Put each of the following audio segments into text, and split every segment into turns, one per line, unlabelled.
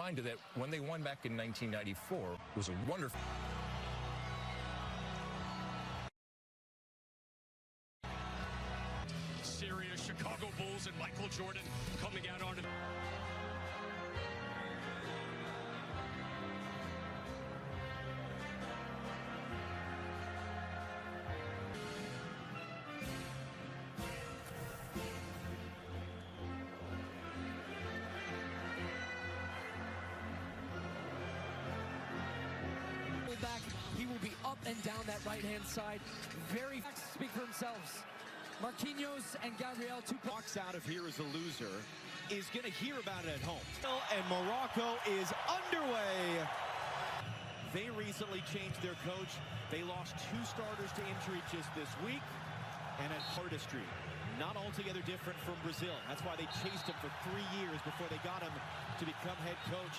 reminded that when they won back in 1994, it was a wonderful...
Serious Chicago Bulls and Michael Jordan coming out on it.
Back, he will be up and down that right-hand side. Very speak for themselves. Marquinhos and Gabriel, two
walks out of here as a loser, is going to hear about it at home. And Morocco is underway. They recently changed their coach. They lost 2 starters to injury just this week, and an artistry. Not altogether different from Brazil. That's why they chased him for 3 years before they got him to become head coach.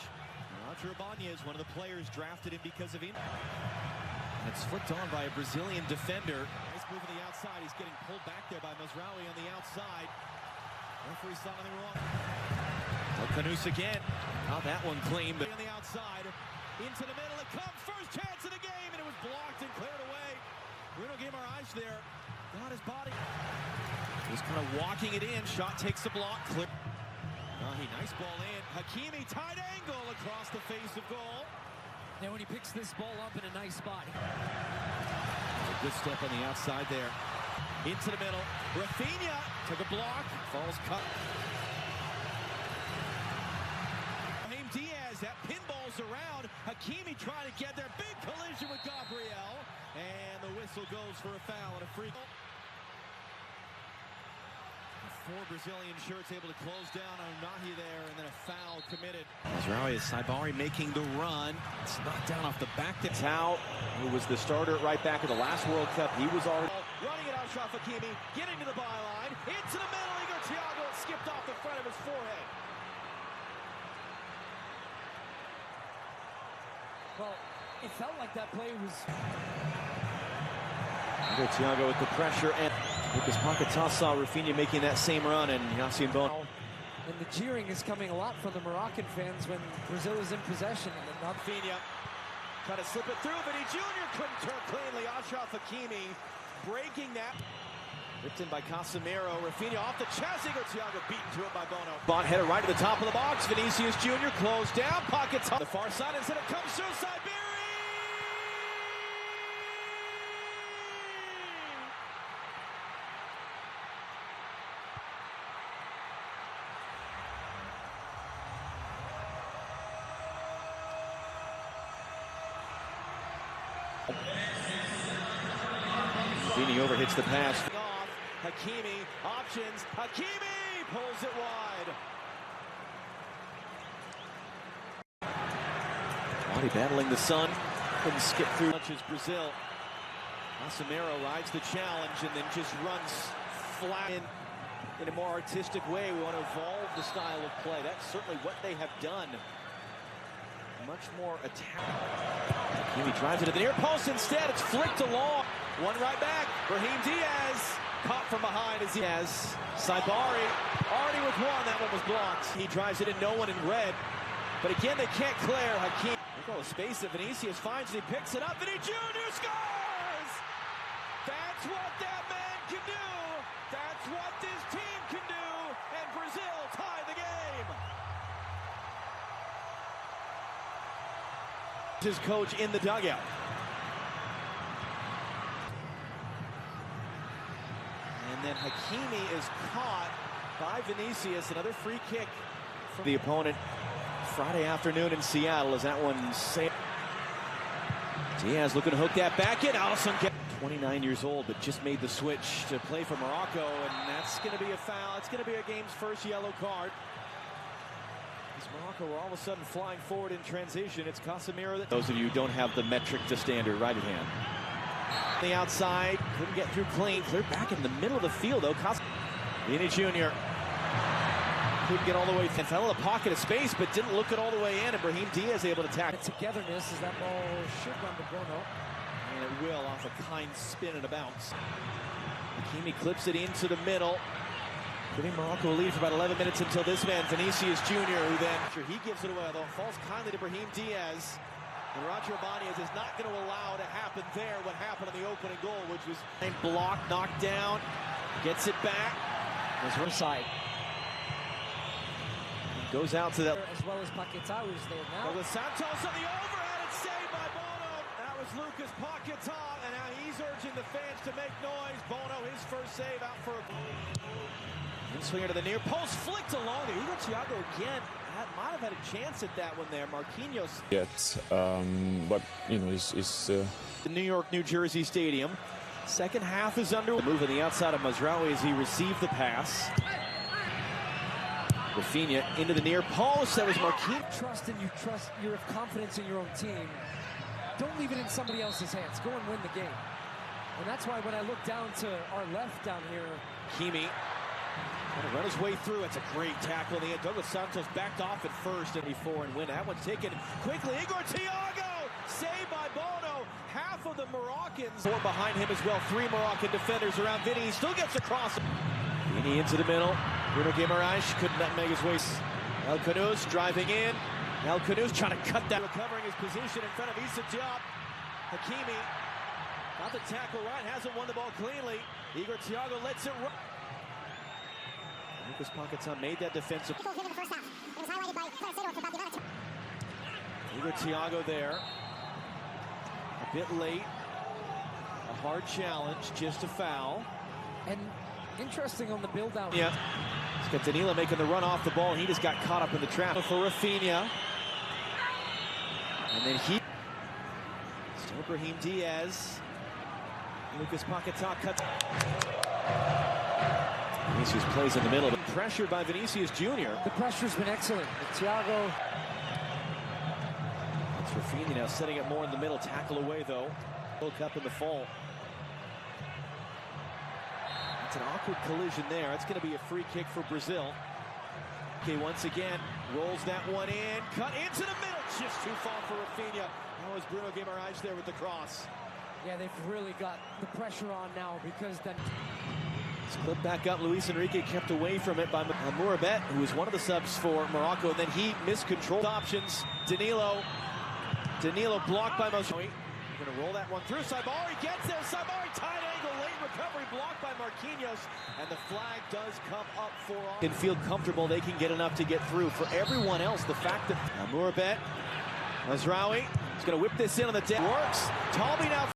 Roger Ibanez, one of the players, drafted him because of him. And it's flicked on by a Brazilian defender. Nice move on the outside. He's getting pulled back there by Mazraoui on the outside. Referee saw nothing wrong. Canus again. Not that one clean, but on the outside. Into the middle it comes. First chance of the game, and it was blocked and cleared away. Bruno Guimaraes there. Got his body. He's kind of walking it in. Shot takes the block. Clear. Nice ball in. Hakimi, tight angle across the face of goal.
And when he picks this ball up in a nice spot.
A good step on the outside there. Into the middle. Rafinha took a block. Falls cut. Brahim Diaz, that pinballs around. Hakimi trying to get there. Big collision with Gabriel. And the whistle goes for a foul and a free goal. 4 Brazilian shirts able to close down Onahi there, and then a foul committed. Mazraoui is Saibari making the run. It's knocked down off the back.
Tao, who was the starter right back at the last World Cup, he was already
running it out. Achraf Hakimi getting to the byline, into the middle. Igor Thiago skipped off the front of his forehead.
Well, it felt like that play was.
Igor Thiago with the pressure, and Lucas Paquetá saw Rafinha making that same run, and Yassine Bono.
And the cheering is coming a lot from the Moroccan fans when Brazil is in possession. And not
Rafinha trying to slip it through, but he Jr. couldn't turn cleanly. Achraf Hakimi breaking that. Ripped in by Casemiro. Rafinha off the chest. Igor Thiago beaten to it by Bono.
Bot header right to the top of the box. Vinicius Jr. closed down. Paquetá.
The far side, instead it comes through Saibari.
Vini overhits the pass.
Off. Hakimi, options. Hakimi pulls it wide.
Body battling the sun. Couldn't skip through.
Punches Brazil. Casemiro rides the challenge and then just runs flat in a more artistic way. We want to evolve the style of play. That's certainly what they have done. Much more attack.
Hakimi drives it to the near post.
Instead, it's flicked along. One right back. Brahim Diaz caught from behind as he has. Saibari already with one. That one was blocked. He drives it in, no one in red. But again, they can't clear. Hakimi. Look at all the space that Vinicius finds, and he picks it up. Vinicius Jr. scores! That's what that man can do. That's what this team can do. And Brazil tie the game.
His coach in the dugout.
And then Hakimi is caught by Vinicius. Another free kick
from the opponent Friday afternoon in Seattle as that one saved. Diaz looking to hook that back in. Alisson, 29 years old, but just made the switch to play for Morocco,
and that's going to be a foul. It's going to be a game's first yellow card. As Morocco were all of a sudden flying forward in transition. It's Casemiro.
Those of you who don't have the metric to standard right at hand.
The outside, couldn't get through clean. Cleared back in the middle of the field, though.
Vini Jr.
couldn't get all the way. And fell in the pocket of space, but didn't look it all the way in. And Brahim Diaz able to tackle.
Togetherness as that ball should run to Bono.
And it will off a kind spin and a bounce. Hakimi clips it into the middle.
Giving Morocco a lead for about 11 minutes until this man, Vinicius Jr., who then he gives it away, although it falls kindly to Brahim Diaz. And Roger Ibanez is not going to allow to happen there what happened on the opening goal, which was blocked, knocked down, gets it back. There's one side. Goes out to that.
As well as Paquetá, who's there now.
With Santos on the overhead, it's saved by Bono. That was Lucas Paquetá, and now he's urging the fans to make noise. Bono, his first save out for a swinger to the near post, flicked along there. Igor Thiago again might have had a chance at that one there. Marquinhos.
But you know, it's
the New York, New Jersey Stadium. Second half is under. Move on the outside of Mazraoui as he received the pass. Rafinha into the near post. That was Marquinhos.
You have confidence in your own team. Don't leave it in somebody else's hands. Go and win the game. And that's why when I look down to our left down here,
Kimi going to run his way through. It's a great tackle in the end. Douglas Santos backed off at first and before and win. That one's taken quickly. Igor Thiago saved by Bono. Half of the Moroccans. Four behind him as well. Three Moroccan defenders around Vinny. He still gets across. Vinny into the middle. Bruno Guimaraes couldn't make his way. El Khanous driving in. El Khanous trying to cut that. Recovering his position in front of Issa Diop. Hakimi got the tackle right. Hasn't won the ball cleanly. Igor Thiago lets it run. Lucas Paquetá made that defensive. Igor Thiago there. A bit late. A hard challenge, just a foul.
and interesting on the build out.
Yeah. He's got Danilo making the run off the ball. He just got caught up in the trap for Rafinha. And then he. Still Brahim Diaz. Lucas Paquetá cuts. Vinicius plays in the middle, but pressured by Vinicius Jr.
The pressure's been excellent. Thiago.
It's Rafinha now setting it more in the middle. Tackle away though. Woke up in the fall. It's an awkward collision there. It's going to be a free kick for Brazil. Okay, once again, rolls that one in. Cut into the middle. Just too far for Rafinha. That was Bruno Guimaraes there with the cross.
Yeah, they've really got the pressure on now because then.
Split back up. Luis Enrique kept away from it by Mourabet, who was one of the subs for Morocco, and then he miscontrolled options. Danilo blocked by Mazraoui. We're going to roll that one through. Saibari gets there. Saibari tight angle, late recovery blocked by Marquinhos, and the flag does come up for all. Can feel comfortable they can get enough to get through. For everyone else, the fact that Mourabet, Mazraoui is going to whip this in on the deck. Works. Talbi now